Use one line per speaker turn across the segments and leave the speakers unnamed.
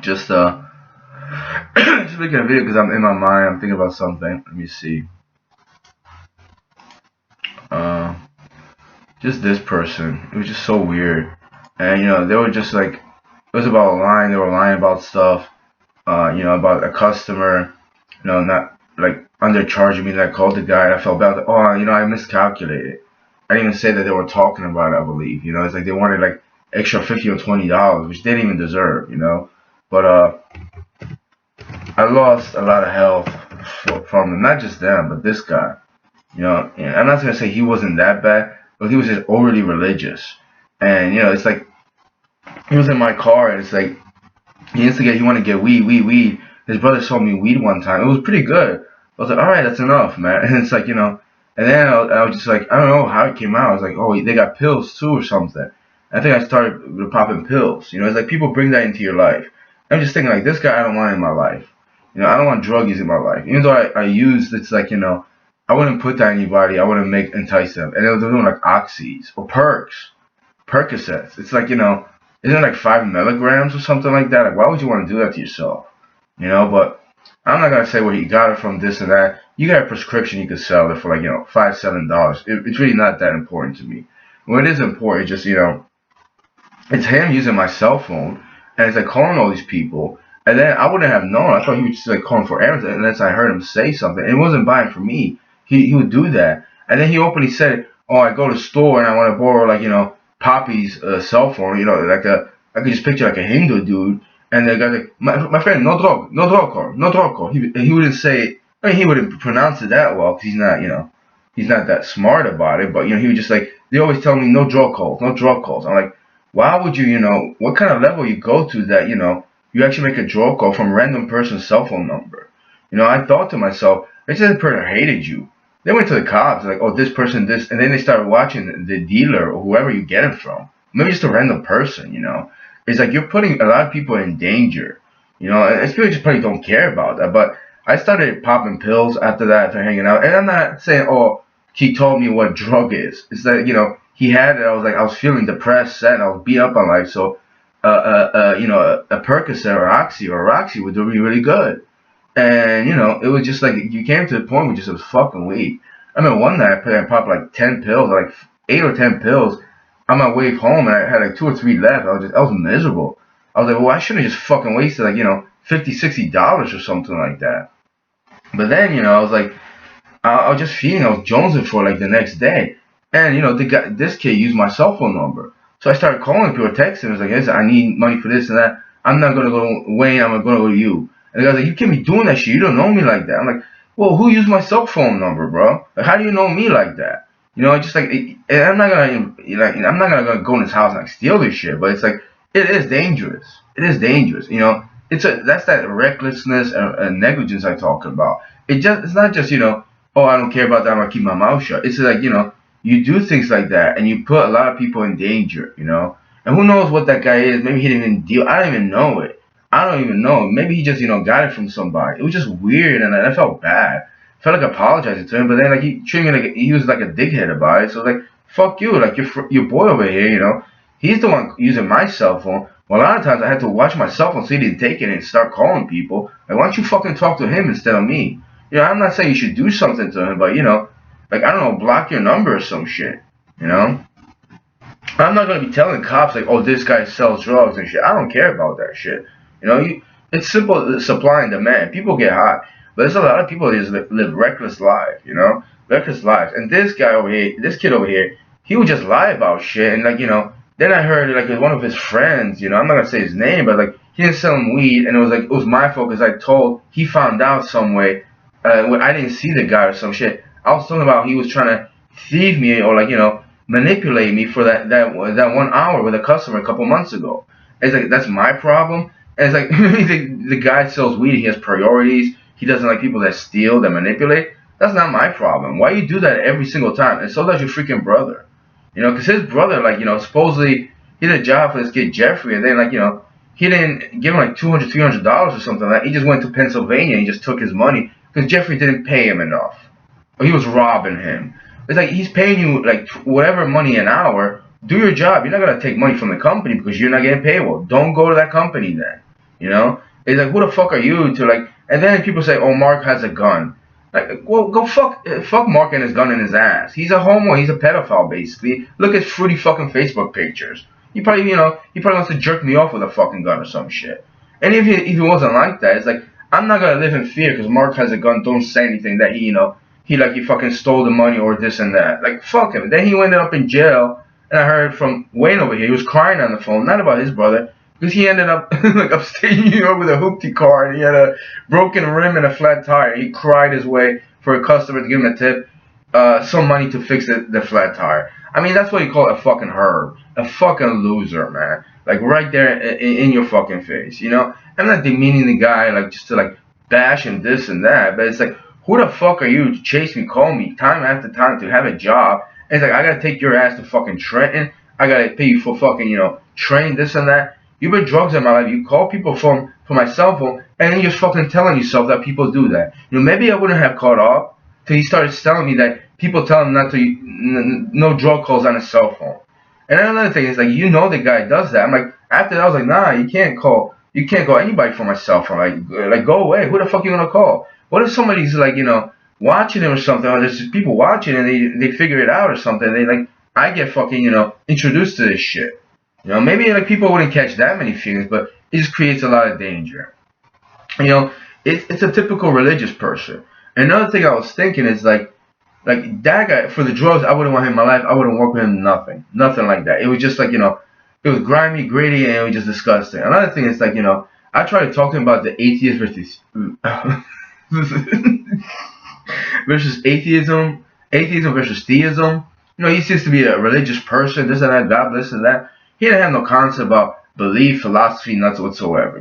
just just making a video because I'm in my mind. I'm thinking about something. Let me see. Uh, just this person. It was just so weird, and they were just like it was about a line. They were lying about stuff. About a customer. Not like undercharging me. That I called the guy. I felt bad. Oh, I miscalculated. I didn't even say that they were talking about it. I believe. It's like they wanted like extra $50 or $20, which they didn't even deserve. But I lost a lot of health from them. Not just them, but this guy. And I'm not gonna say he wasn't that bad, but he was just overly religious. And it's like he was in my car, and it's like he wanted to get weed. His brother sold me weed one time. It was pretty good. I was like, all right, that's enough, man. And it's like and then I was just like, I don't know how it came out. I was like, oh, they got pills too or something. I think I started popping pills. It's like people bring that into your life. I'm just thinking like this guy I don't want in my life. I don't want drug use in my life. Even though I use, it's like I wouldn't put that on anybody. I wouldn't entice them. And they're doing like oxys or Percocets. It's like isn't it like 5 milligrams or something like that? Like why would you want to do that to yourself? But I'm not gonna say where he got it from, this and that. You got a prescription, you could sell it for like $5, $7. It's really not that important to me. What is important, just it's him using my cell phone, and it's like calling all these people, and then I wouldn't have known. I thought he was just like calling for errands, unless I heard him say something. And it wasn't buying for me. He would do that, and then he openly said, "Oh, I go to the store and I want to borrow like Poppy's cell phone. Like I could just picture like a Hindu dude." And the guy's like, my friend, no drug call, no drug call. He wouldn't say, I mean, he wouldn't pronounce it that well because he's not that smart about it. But he was just like, they always tell me no drug calls, no drug calls. I'm like, why would you, what kind of level you go to that, you actually make a drug call from a random person's cell phone number? I thought to myself, this person hated you. They went to the cops, like, oh, this person, this, and then they started watching the dealer or whoever you get it from. Maybe just a random person. It's like you're putting a lot of people in danger. And people just probably don't care about that. But I started popping pills after that, after hanging out. And I'm not saying, oh, he told me what drug is. It's that, he had it. I was feeling depressed, sad, and I was beat up on life. So, a Percocet or Oxy or Roxy would do me really good. And, it was just like, you came to the point where just it was fucking weak. I mean, one night I popped like 10 pills, like 8 or 10 pills on my way home, and I had like 2 or 3 left. I was miserable. I was like, well, I shouldn't have just fucking wasted like, $50, $60 or something like that. But then, I was like, I was just feeling, I was jonesing for like the next day. And, this kid used my cell phone number. So I started calling people, texting. I was like, yes, I need money for this and that. I'm not going to go to Wayne, I'm going to go to you. And the guy's like, you can't be doing that shit. You don't know me like that. I'm like, well, who used my cell phone number, bro? Like, how do you know me like that? Just like, and I'm not gonna, I'm not gonna go in his house and like steal this shit. But it's like, it is dangerous. It is dangerous. That's that recklessness and negligence I talk about. It's not just oh, I don't care about that, I'm gonna keep my mouth shut. It's like you do things like that and you put a lot of people in danger. And who knows what that guy is? Maybe he didn't even deal. I don't even know it. I don't even know. Maybe he just got it from somebody. It was just weird, and I felt bad. I felt like apologizing to him, but then like he treated me like he was like a dickhead about it. So like, fuck you, like your boy over here, he's the one using my cell phone. Well, a lot of times I had to watch my cell phone so he didn't take it and start calling people. Like, why don't you fucking talk to him instead of me? I'm not saying you should do something to him, but like I don't know, block your number or some shit. I'm not gonna be telling cops like, oh, this guy sells drugs and shit. I don't care about that shit. It's simple supply and demand. People get hot, but there's a lot of people that just live reckless lives. Reckless lives. And this guy over here, this kid over here, he would just lie about shit. And like then I heard like one of his friends. I'm not gonna say his name, but like he didn't sell him weed, and it was my fault because I told he found out some way. When I didn't see the guy or some shit. I was talking about he was trying to thieve me or like manipulate me for that 1 hour with a customer a couple months ago. It's like that's my problem. And it's like the guy sells weed. He has priorities. He doesn't like people that steal, that manipulate. That's not my problem. Why you do that every single time? And so does your freaking brother. Because his brother, like supposedly he did a job for this kid Jeffrey, and then like he didn't give him like $200, $300 or something like that. He just went to Pennsylvania and he just took his money because Jeffrey didn't pay him enough, or he was robbing him. It's like he's paying you like whatever money an hour do your job. You're not gonna take money from the company because you're not getting paid well. Don't go to that company then. You know, it's like, who the fuck are you to like? And then people say, oh, Mark has a gun. Like, well, go fuck Mark and his gun in his ass. He's a homo. He's a pedophile, basically. Look at fruity fucking Facebook pictures. He probably wants to jerk me off with a fucking gun or some shit. And if he wasn't like that, it's like, I'm not gonna live in fear because Mark has a gun. Don't say anything that he fucking stole the money or this and that. Like, fuck him. Then he ended up in jail, and I heard from Wayne over here. He was crying on the phone, not about his brother, because he ended up like upstate New York with a hoopty car, and he had a broken rim and a flat tire. He cried his way for a customer to give him a tip, some money to fix the flat tire. I mean, that's what you call a fucking herb, a fucking loser, man. Like right there in your fucking face, you know. I'm not demeaning the guy, like just to like bash him this and that, but it's like, who the fuck are you to chase me, call me time after time to have a job? And it's like, I gotta take your ass to fucking Trenton. I gotta pay you for fucking, train this and that. You put drugs in my life. You call people from my cell phone, and then you're just fucking telling yourself that people do that. Maybe I wouldn't have caught up till he started telling me that people tell him not to, no drug calls on his cell phone. And then another thing is like, the guy does that. I'm like, after that, I was like, nah, you can't call anybody from my cell phone. Like go away. Who the fuck you gonna call? What if somebody's like, watching him or something, or there's just people watching and they figure it out or something. They like, I get fucking, introduced to this shit. Maybe like people wouldn't catch that many feelings, but it just creates a lot of danger. It's a typical religious person. And another thing I was thinking is like that guy for the drugs, I wouldn't want him in my life. I wouldn't work with him. Nothing like that. It was just like it was grimy, gritty, and it was just disgusting. Another thing is like I try to talk to him about the atheist versus atheism versus theism. He seems to be a religious person, this and that, God, this and that. He didn't have no concept about belief, philosophy, nuts whatsoever.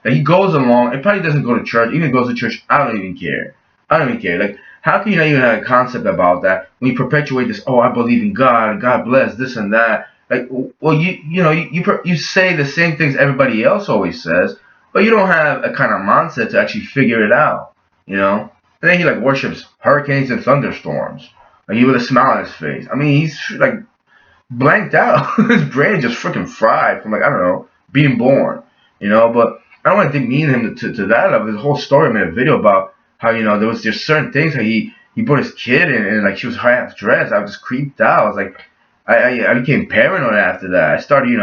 Like he goes along. It probably doesn't go to church. Even if he goes to church, I don't even care. I don't even care. Like, how can you not even have a concept about that when you perpetuate this? Oh, I believe in God. God bless this and that. Like, well, you say the same things everybody else always says, but you don't have a kind of mindset to actually figure it out. And then he like worships hurricanes and thunderstorms. Like he with a smile on his face. I mean, he's like blanked out. His brain just freaking fried from like, I don't know, being born. But I don't want to demean him to that level. There's a whole story. I made a video about how there was just certain things that he put his kid in, and like she was half dressed. I was just creeped out. I was like, I became paranoid after that. I started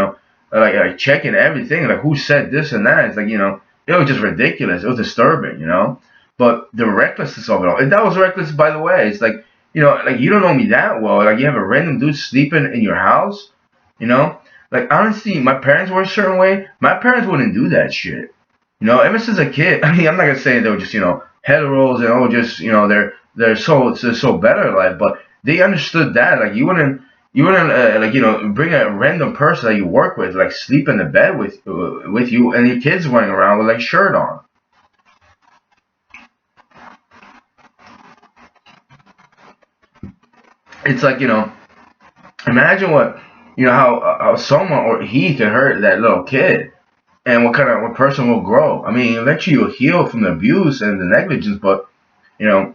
like checking everything, like who said this and that. It's like it was just ridiculous. It was disturbing, But the recklessness of it all, and that was reckless, by the way. It's like like you don't know me that well. Like you have a random dude sleeping in your house, Like honestly, my parents were a certain way. My parents wouldn't do that shit. Ever since a kid. I mean, I'm not gonna say they were just heteros and just they're so better at life, but they understood that like you wouldn't like bring a random person that you work with like sleep in the bed with you and your kids running around with like shirt on. It's like imagine what how someone or he could hurt that little kid, and what person will grow. I mean, eventually you'll heal from the abuse and the negligence, but you know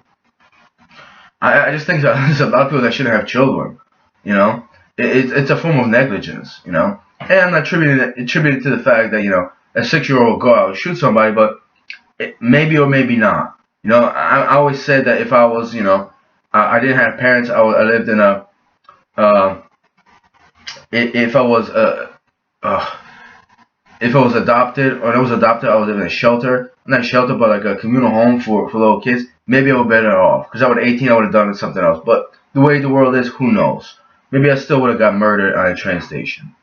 I just think that there's a lot of people that shouldn't have children. It's a form of negligence. And I'm not attributing it to the fact that a 6-year-old will go out and shoot somebody, but maybe or maybe not. I always said that if I was I didn't have parents, I lived in a if I was uh, if I was adopted or I was adopted, I would live in a shelter. Not shelter, but like a communal home for little kids. Maybe I would be better off because I would 18, I would have done something else. But the way the world is, who knows? Maybe I still would have got murdered at a train station.